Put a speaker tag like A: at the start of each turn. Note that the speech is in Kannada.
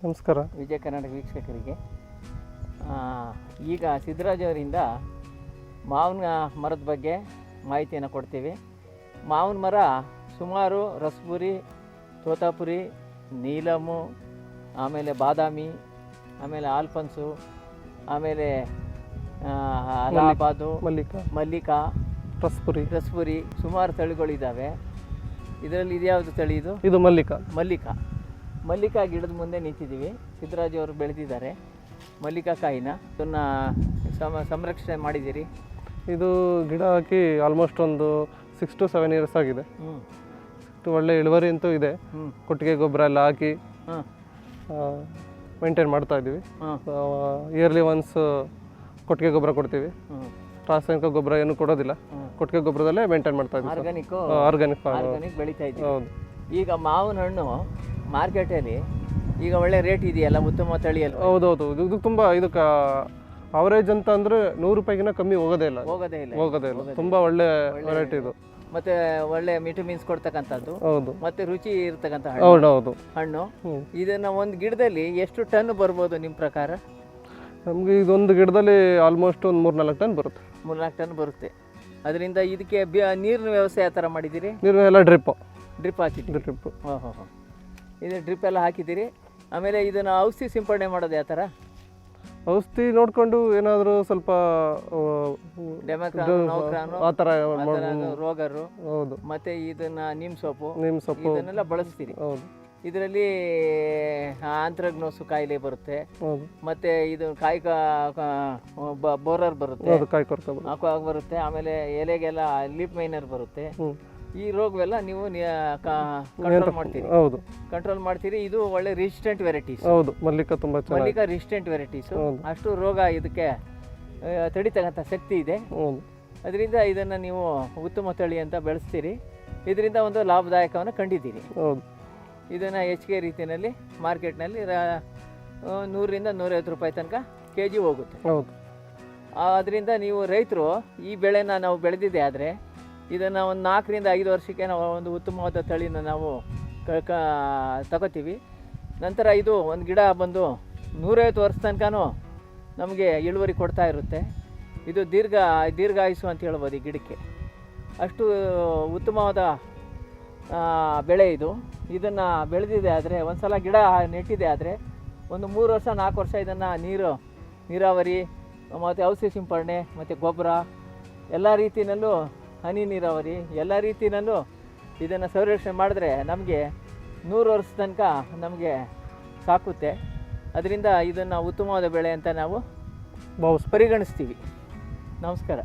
A: ನಮಸ್ಕಾರ.
B: ವಿಜಯ ಕರ್ನಾಟಕ ವೀಕ್ಷಕರಿಗೆ ಈಗ ಸಿದ್ದರಾಜ್ ಅವರಿಂದ ಮಾವಿನ ಮರದ ಬಗ್ಗೆ ಮಾಹಿತಿಯನ್ನು ಕೊಡ್ತೀವಿ. ಮಾವಿನ ಮರ ಸುಮಾರು ರಸಪುರಿ, ತೋತಾಪುರಿ, ನೀಲಮು, ಆಮೇಲೆ ಬಾದಾಮಿ, ಆಮೇಲೆ ಆಲ್ಫನ್ಸು, ಆಮೇಲೆ ಅಲಹಾಬಾದು, ಮಲ್ಲಿಕಾ, ರಸಪುರಿ ಸುಮಾರು ತಳಿಗಳಿದ್ದಾವೆ. ಇದರಲ್ಲಿ ಇದ್ಯಾವುದು ತಳಿ?
A: ಇದು
B: ಮಲ್ಲಿಕಾ ಗಿಡದ ಮುಂದೆ ನಿಂತಿದ್ದೀವಿ. ಸಿದ್ದರಾಜ್ ಅವರು ಬೆಳೆದಿದ್ದಾರೆ ಮಲ್ಲಿಕಾ ಕಾಯಿನ. ಅದನ್ನು ಸಂರಕ್ಷಣೆ ಮಾಡಿದ್ದೀರಿ.
A: ಇದು ಗಿಡ ಹಾಕಿ ಆಲ್ಮೋಸ್ಟ್ ಒಂದು 6 to 7 years ಆಗಿದೆ. ಒಳ್ಳೆ ಇಳುವರಿ ಅಂತೂ ಇದೆ. ಕೊಟ್ಟಿಗೆ ಗೊಬ್ಬರ ಎಲ್ಲ ಹಾಕಿ ಮೇಂಟೈನ್ ಮಾಡ್ತಾ ಇದ್ದೀವಿ. ಇಯರ್ಲಿ ಒನ್ಸ್ ಕೊಟ್ಟಿಗೆ ಗೊಬ್ಬರ ಕೊಡ್ತೀವಿ. ರಾಸಾಯನಿಕ ಗೊಬ್ಬರ ಏನು ಕೊಡೋದಿಲ್ಲ. ಕೊಟ್ಟಿಗೆ ಗೊಬ್ಬರದಲ್ಲೇ ಮೇಂಟೈನ್ ಮಾಡ್ತಾ ಇದ್ದೀವಿ. ಆರ್ಗಾನಿಕ್
B: ಬೆಳೀತಾ ಇದ್ದೀವಿ. ಹೌದು. ಈಗ ಮಾವಿನ ಹಣ್ಣು ಮಾರ್ಕೆಟಲ್ಲಿ ಈಗ ಒಳ್ಳೆ ರೇಟ್ ಇದೆಯಲ್ಲ, ಉತ್ತಮ ತಳಿಯಲ್ಲ?
A: ಹೌದೌದು. ಇದು ತುಂಬ ಇದಕ್ಕೆ ಅವರೇಜ್ ಅಂತ ಅಂದರೆ 100 ರೂಪಾಯಿಗಿನ ಕಮ್ಮಿ ಹೋಗೋದೇ ಇಲ್ಲ. ತುಂಬ ಒಳ್ಳೆ ವೆರೈಟಿ ಇದು.
B: ಮತ್ತೆ ಒಳ್ಳೆ ವಿಟಮಿನ್ಸ್ ಕೊಡ್ತಕ್ಕಂಥದ್ದು.
A: ಹೌದು.
B: ಮತ್ತೆ ರುಚಿ ಇರ್ತಕ್ಕಂಥ ಹಣ್ಣು. ಇದನ್ನ ಒಂದು ಗಿಡದಲ್ಲಿ ಎಷ್ಟು ಟನ್ ಬರ್ಬೋದು ನಿಮ್ಮ ಪ್ರಕಾರ?
A: ನಮಗೆ ಇದೊಂದು ಗಿಡದಲ್ಲಿ ಆಲ್ಮೋಸ್ಟ್ ಒಂದು 3-4 ಟನ್ ಬರುತ್ತೆ.
B: 3-4 ಟನ್ ಬರುತ್ತೆ. ಅದರಿಂದ ಇದಕ್ಕೆ ನೀರಿನ ವ್ಯವಸ್ಥೆ ಯಾವ ಥರ ಮಾಡಿದ್ದೀರಿ?
A: ನೀರು ಎಲ್ಲ ಡ್ರಿಪ್
B: ಹಾಕಿದ್ದೀರಿ. ಇದು ಡ್ರಿಪ್ ಎಲ್ಲ ಹಾಕಿದ್ದೀರಿ. ಆಮೇಲೆ ಇದನ್ನು ಔಷಧಿ ಸಿಂಪಡಣೆ ಮಾಡೋದು ಯಾವ ಥರ?
A: ಔಷಧಿ ನೋಡಿಕೊಂಡು ಏನಾದರೂ ಸ್ವಲ್ಪ ಆ ಥರ
B: ರೋಗರು.
A: ಹೌದು.
B: ಮತ್ತೆ ಇದನ್ನ ನೀಮ್ ಸೊಪ್ಪು ಇದನ್ನೆಲ್ಲ ಬಳಸ್ತೀರಿ.
A: ಹೌದು.
B: ಇದರಲ್ಲಿ ಆಂತ್ರಗ್ನೋಸು ಕಾಯಿಲೆ ಬರುತ್ತೆ. ಮತ್ತೆ ಇದು ಬೋರರ್ ಬರುತ್ತೆ, ಬರುತ್ತೆ. ಆಮೇಲೆ ಎಲೆಗೆಲ್ಲ ಲೀಪ್ ಮೈನರ್ ಬರುತ್ತೆ. ಈ ರೋಗವೆಲ್ಲ ನೀವು ಕಂಟ್ರೋಲ್ ಮಾಡ್ತೀರಿ. ಇದು ಒಳ್ಳೆ ರೆಸಿಸ್ಟೆಂಟ್ ವೆರೈಟೀಸ್.
A: ಹೌದು. Mallika
B: resistant varieties. ಅಷ್ಟು ರೋಗ ಇದಕ್ಕೆ ತಡಿತಕ್ಕಂಥ ಶಕ್ತಿ ಇದೆ. ಅದರಿಂದ ಇದನ್ನು ನೀವು ಉತ್ತಮ ತಳಿ ಅಂತ ಬೆಳೆಸ್ತೀರಿ. ಇದರಿಂದ ಒಂದು ಲಾಭದಾಯಕವನ್ನು ಕಂಡಿದ್ದೀರಿ. ಇದನ್ನು ಹೆಚ್ಚಿಗೆ ರೀತಿಯಲ್ಲಿ ಮಾರ್ಕೆಟ್ನಲ್ಲಿ 100ರಿಂದ 150 ರೂಪಾಯಿ ತನಕ kg ಹೋಗುತ್ತೆ. ಅದರಿಂದ ನೀವು ರೈತರು ಈ ಬೆಳೆನ ನಾವು ಬೆಳೆದಿದ್ದೆ ಆದರೆ ಇದನ್ನು ಒಂದು 4ರಿಂದ 5 ವರ್ಷಕ್ಕೆ ನಾವು ಒಂದು ಉತ್ತಮವಾದ ತಳಿನ ನಾವು ತಗೋತೀವಿ. ನಂತರ ಇದು ಒಂದು ಗಿಡ ಬಂದು 150 ವರ್ಷ ತನಕನೂ ನಮಗೆ ಇಳುವರಿ ಕೊಡ್ತಾ ಇರುತ್ತೆ. ಇದು ದೀರ್ಘಾಯುಸ್ಸು ಅಂತ ಹೇಳ್ಬೋದು ಈ ಗಿಡಕ್ಕೆ. ಅಷ್ಟು ಉತ್ತಮವಾದ ಬೆಳೆ ಇದು. ಇದನ್ನು ಬೆಳೆದಿದೆ ಆದರೆ ಒಂದು ಸಲ ಗಿಡ ನೆಟ್ಟಿದೆ ಆದರೆ ಒಂದು 3 ವರ್ಷ 4 ವರ್ಷ ಇದನ್ನು ನೀರಾವರಿ ಮತ್ತು ಔಷಧಿ ಸಿಂಪಡಣೆ ಮತ್ತು ಗೊಬ್ಬರ ಎಲ್ಲ ರೀತಿಯಲ್ಲೂ, ಹನಿ ನೀರಾವರಿ ಎಲ್ಲ ರೀತಿಯಲ್ಲೂ ಇದನ್ನು ಸಂರಕ್ಷಣೆ ಮಾಡಿದ್ರೆ ನಮಗೆ 100 ವರ್ಷ ತನಕ ನಮಗೆ ಸಾಕುತ್ತೆ. ಅದರಿಂದ ಇದನ್ನು ಉತ್ತಮವಾದ ಬೆಳೆ ಅಂತ ನಾವು ಪರಿಗಣಿಸ್ತೀವಿ. ನಮಸ್ಕಾರ.